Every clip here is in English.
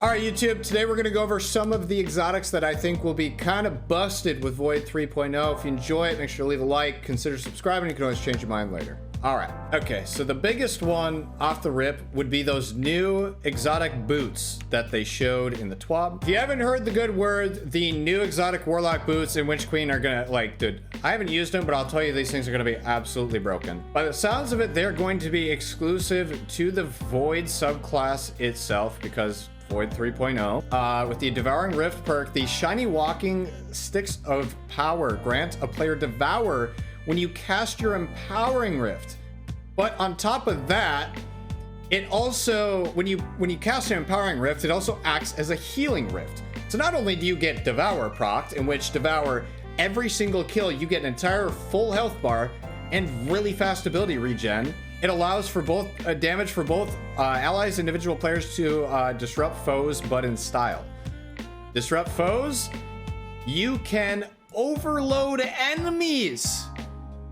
All right, YouTube, today we're going to go over some of the exotics that I think will be kind of busted with Void 3.0. If you enjoy it, make sure to leave a like, consider subscribing. You can always change your mind later. All right. Okay, so the biggest one off the rip would be those new exotic boots that they showed in the TWAB. If you haven't heard the good word, the new exotic warlock boots in Witch Queen are gonna, like, dude, I haven't used them, but I'll tell you these things are gonna be absolutely broken. By the sounds of it, they're going to be exclusive to the Void subclass itself because Void 3.0. With the Devouring Rift perk, the Shiny Walking Sticks of Power grant a player Devour when you cast your Empowering Rift. But on top of that, it also, when you cast an Empowering Rift, it also acts as a Healing Rift. So not only do you get Devour procced, in which Devour, every single kill, you get an entire full health bar and really fast ability regen. It allows for both damage for both allies and individual players to disrupt foes, but in style. Disrupt foes, you can overload enemies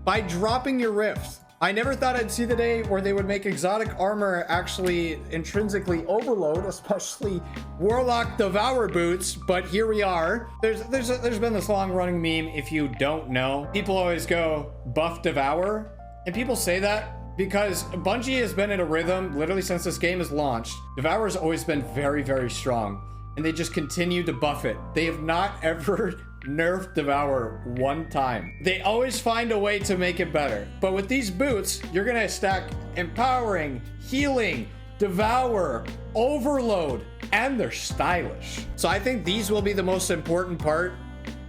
by dropping your rift. I never thought I'd see the day where they would make exotic armor actually intrinsically overload, especially Warlock Devour boots, but here we are. There's been this long running meme, if you don't know. People always go, buff Devour, and people say that because Bungie has been in a rhythm literally since this game is launched. Devour has always been very, very strong, and they just continue to buff it. They have not ever nerfed Devour one time. They always find a way to make it better. But with these boots, you're gonna stack Empowering, Healing, Devour, Overload, and they're stylish. So I think these will be the most important part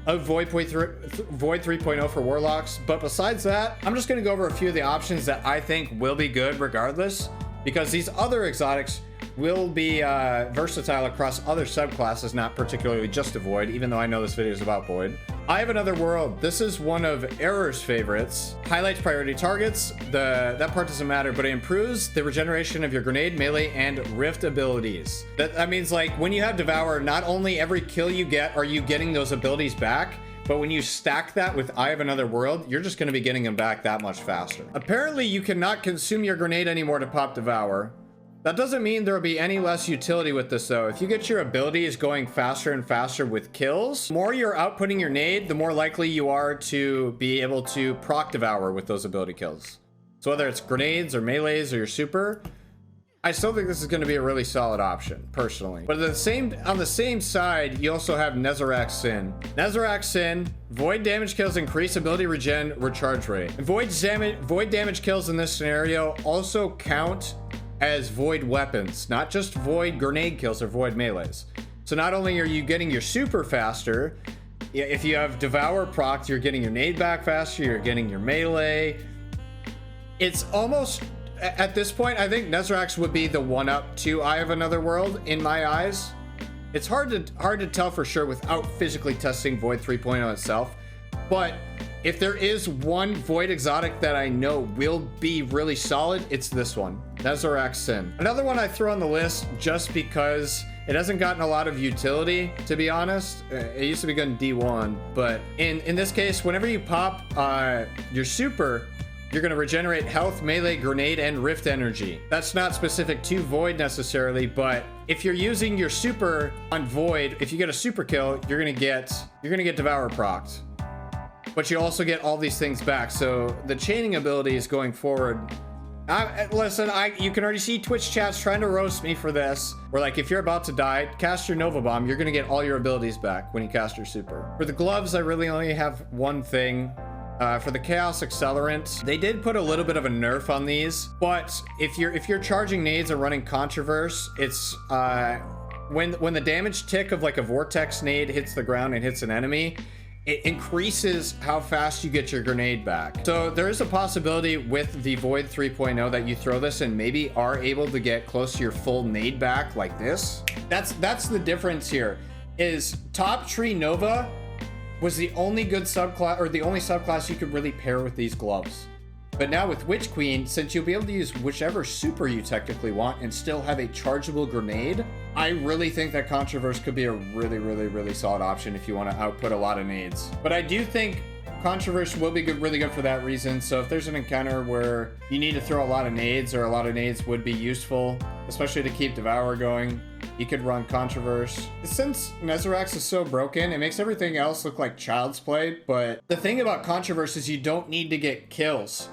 of Void 3.0 for Warlocks. But besides that, I'm just gonna go over a few of the options that I think will be good regardless, because these other exotics will be versatile across other subclasses, not particularly just a Void, even though I know this video is about Void. I Have Another World. This is one of Error's favorites. Highlights priority targets. That part doesn't matter, but it improves the regeneration of your grenade, melee, and rift abilities. That means, like, when you have Devour, not only every kill you get are you getting those abilities back, but when you stack that with I Have Another World, you're just going to be getting them back that much faster. Apparently, you cannot consume your grenade anymore to pop Devour. That doesn't mean there will be any less utility with this though. If you get your abilities going faster and faster with kills, the more you're outputting your nade, the more likely you are to be able to proc Devour with those ability kills. So whether it's grenades or melees or your super, I still think this is going to be a really solid option, personally. But on the same side, you also have NEZAREC'S Sin. NEZAREC'S Sin, Void damage kills increase ability regen recharge rate. And Void damage kills in this scenario also count as Void weapons, not just Void grenade kills or Void melees. So not only are you getting your super faster, if you have Devour proc, you're getting your nade back faster, you're getting your melee. It's almost, at this point, I think NEZAREC'S would be the one-up to I Have Another World in my eyes. It's hard to tell for sure without physically testing Void 3.0 itself, but if there is one Void exotic that I know will be really solid, it's this one, NEZAREC'S Sin. Another one I throw on the list just because it hasn't gotten a lot of utility, to be honest. It used to be good in D1, but in this case, whenever you pop your super, you're going to regenerate health, melee, grenade, and rift energy. That's not specific to Void necessarily, but if you're using your super on Void, if you get a super kill, you're going to get Devour procced. But you also get all these things back. So the chaining abilities going forward. Listen, you can already see Twitch chats trying to roast me for this. Where, like, if you're about to die, cast your Nova Bomb. You're going to get all your abilities back when you cast your super. For the gloves, I really only have one thing. For the Chaos Accelerant, they did put a little bit of a nerf on these. But if you're charging nades and running Controverse, it's when the damage tick of, like, a Vortex nade hits the ground and hits an enemy, it increases how fast you get your grenade back. So there is a possibility with the Void 3.0 that you throw this and maybe are able to get close to your full nade back like this. That's the difference here, is Top Tree Nova was the only good subclass, or the only subclass you could really pair with these gloves. But now with Witch Queen, since you'll be able to use whichever super you technically want and still have a chargeable grenade, I really think that Controverse could be a really, really, really solid option if you want to output a lot of nades. But I do think Controverse will be good, really good for that reason. So if there's an encounter where you need to throw a lot of nades, or a lot of nades would be useful, especially to keep Devour going. You could run Controverse. Since NEZAREC'S is so broken, it makes everything else look like child's play, but the thing about Controverse is you don't need to get kills.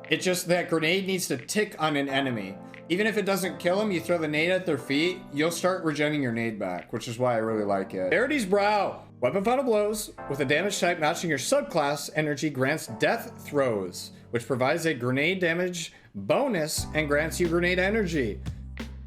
It's just that grenade needs to tick on an enemy. Even if it doesn't kill them, you throw the nade at their feet, you'll start regenerating your nade back, which is why I really like it. Verity's Brow. Weapon Final Blows with a damage type matching your subclass energy grants Death Throws, which provides a grenade damage bonus and grants you grenade energy.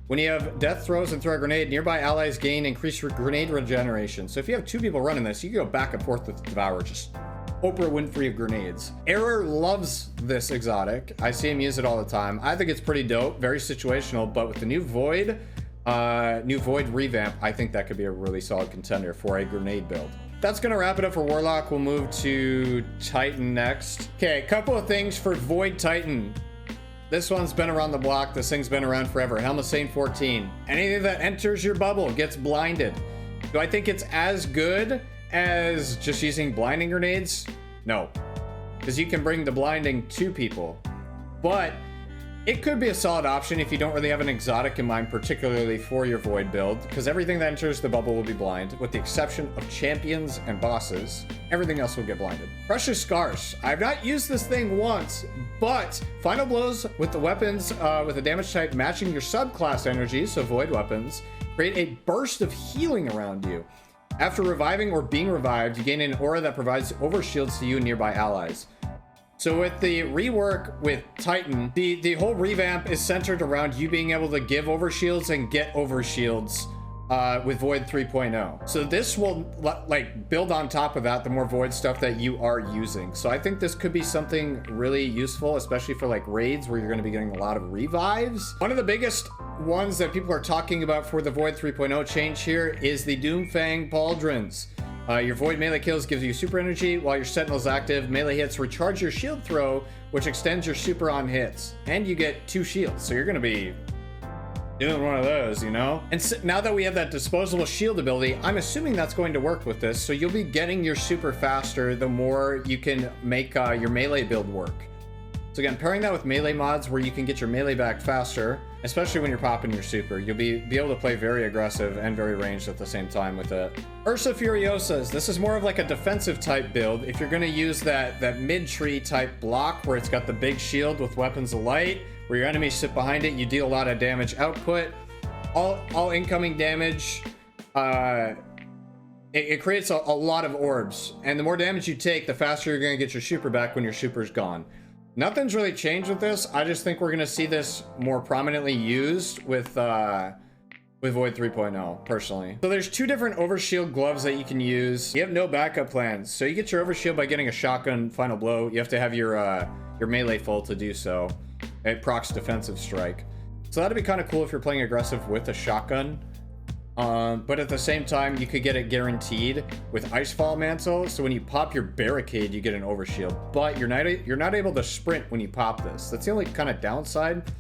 When you have Death Throws and throw a grenade, nearby allies gain increased grenade regeneration. So if you have 2 people running this, you can go back and forth with Devour, just Oprah Winfrey of grenades. Error loves this exotic. I see him use it all the time. I think it's pretty dope, very situational, but with the new Void revamp, I think that could be a really solid contender for a grenade build. That's gonna wrap it up for Warlock. We'll move to Titan next. Okay, a couple of things for Void Titan. This one's been around the block. This thing's been around forever. Helm of Saint 14. Anything that enters your bubble gets blinded. Do I think it's as good as just using blinding grenades? No, because you can bring the blinding to people, but it could be a solid option if you don't really have an exotic in mind, particularly for your Void build, because everything that enters the bubble will be blind, with the exception of champions and bosses. Everything else will get blinded. Precious Scars. I've not used this thing once, but Final Blows with the weapons with a damage type matching your subclass energy, so Void weapons, create a burst of healing around you. After reviving or being revived, you gain an aura that provides overshields to you and nearby allies. So with the rework with Titan, the whole revamp is centered around you being able to give overshields and get overshields with Void 3.0. So this will like build on top of that, the more Void stuff that you are using. So I think this could be something really useful, especially for like raids where you're going to be getting a lot of revives. One of the biggest ones that people are talking about for the Void 3.0 change here is the Doomfang Pauldrons. Your Void melee kills gives you super energy while your Sentinel's active. Melee hits recharge your shield throw, which extends your super on hits. And you get 2 shields, so you're going to be doing one of those, you know? And so, now that we have that disposable shield ability, I'm assuming that's going to work with this, so you'll be getting your super faster the more you can make your melee build work. So again, pairing that with melee mods where you can get your melee back faster, especially when you're popping your super, you'll be able to play very aggressive and very ranged at the same time with it. URSA Furiosas. This is more of like a defensive type build. If you're going to use that mid-tree type block where it's got the big shield with weapons of light, where your enemies sit behind it, you deal a lot of damage output. All incoming damage, it creates a lot of orbs. And the more damage you take, the faster you're going to get your super back when your super's gone. Nothing's really changed with this. I just think we're going to see this more prominently used with Void 3.0, personally. So there's 2 different overshield gloves that you can use. You have no backup plans. So you get your overshield by getting a shotgun final blow. You have to have your melee full to do so. It procs defensive strike. So that'd be kind of cool if you're playing aggressive with a shotgun. But at the same time, you could get it guaranteed with ICEFALL Mantle. So when you pop your barricade, you get an overshield, but you're not able to sprint when you pop this. That's the only kind of downside.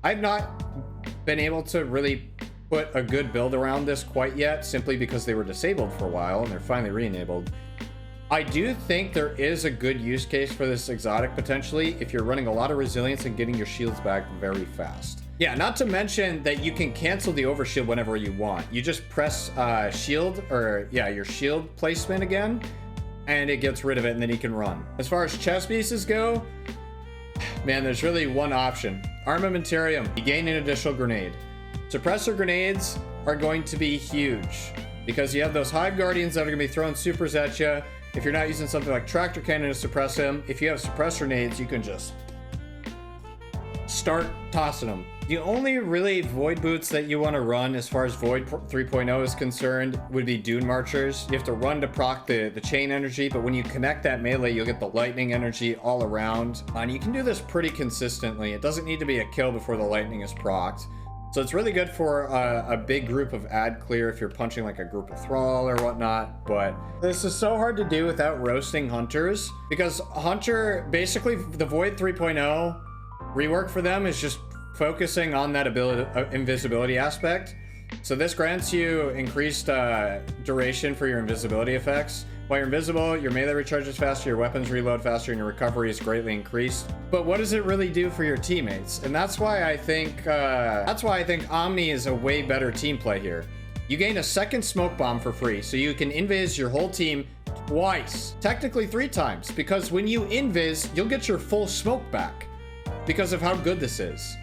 I've not been able to really put a good build around this quite yet, simply because they were disabled for a while and they're finally re-enabled. I do think there is a good use case for this exotic potentially if you're running a lot of resilience and getting your shields back very fast. Yeah, not to mention that you can cancel the overshield whenever you want. You just press shield, or yeah, your shield placement again, and it gets rid of it, and then you can run. As far as chest pieces go, man, there's really one option. Armamentarium, you gain an additional grenade. Suppressor grenades are going to be huge because you have those Hive Guardians that are going to be throwing supers at you. If you're not using something like Tractor Cannon to suppress him, if you have suppressor nades, you can just start tossing them. The only really Void boots that you want to run as far as Void 3.0 is concerned would be DUNEMARCHERS. You have to run to proc the chain energy, but when you connect that melee, you'll get the lightning energy all around. And you can do this pretty consistently. It doesn't need to be a kill before the lightning is procced. So it's really good for a big group of ad clear if you're punching like a group of thrall or whatnot. But this is so hard to do without roasting hunters, because hunter, basically the Void 3.0 rework for them is just focusing on that ability, invisibility aspect. So this grants you increased duration for your invisibility effects. While you're invisible, your melee recharges faster, your weapons reload faster, and your recovery is greatly increased. But what does it really do for your teammates? And that's why I think Omni is a way better team play here. You gain a second smoke bomb for free, so you can invis your whole team twice, technically 3 times, because when you invis, you'll get your full smoke back because of how good this is.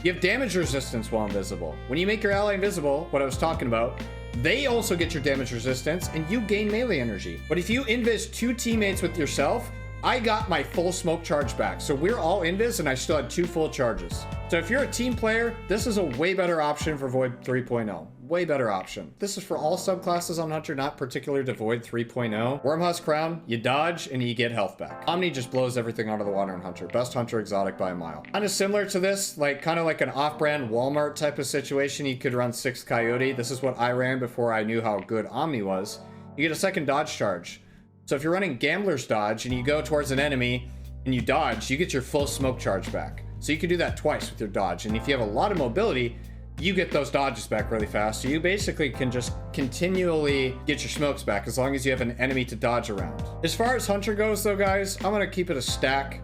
You have damage resistance while invisible. When you make your ally invisible, what I was talking about, they also get your damage resistance and you gain melee energy. But if you invis 2 teammates with yourself, I got my full smoke charge back. So we're all invis and I still had 2 full charges. So if you're a team player, this is a way better option for Void 3.0. Way better option. This is for all subclasses on Hunter, not particular to Void 3.0. Wormhusk Crown, you dodge and you get health back. Omni just blows everything out of the water in Hunter. Best Hunter exotic by a mile. Kind of similar to this, like kind of like an off-brand Walmart type of situation. You could run 6th Coyote. This is what I ran before I knew how good Omni was. You get a second dodge charge. So if you're running Gambler's Dodge and you go towards an enemy and you dodge, you get your full smoke charge back. So you can do that twice with your dodge. And if you have a lot of mobility, you get those dodges back really fast. So you basically can just continually get your smokes back as long as you have an enemy to dodge around. As far as Hunter goes though, guys, I'm gonna keep it a stack.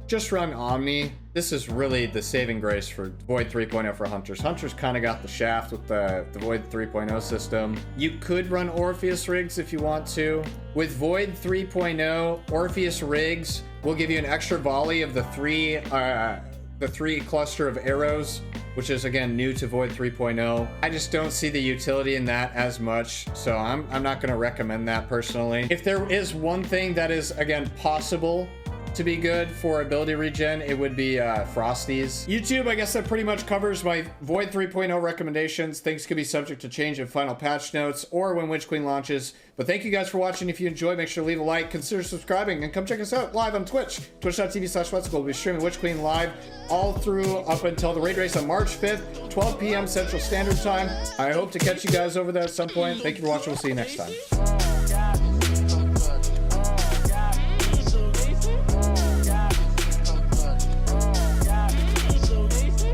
Just run Omni. This is really the saving grace for Void 3.0 for Hunters. Hunters kind of got the shaft with the Void 3.0 system. You could run Orpheus rigs if you want to. With Void 3.0, Orpheus rigs will give you an extra volley of the three cluster of arrows, which is again new to Void 3.0. I just don't see the utility in that as much, so I'm not going to recommend that personally. If there is one thing that is again possible to be good for ability regen, it would be Frosties. YouTube, I guess that pretty much covers my Void 3.0 recommendations. Things could be subject to change in final patch notes or when Witch Queen launches. But thank you guys for watching. If you enjoyed, make sure to leave a like, consider subscribing, and come check us out live on Twitch. Twitch.tv/Sweatcicle. We'll be streaming Witch Queen live all through up until the raid race on March 5th, 12 p.m. Central Standard Time. I hope to catch you guys over there at some point. Thank you for watching. We'll see you next time.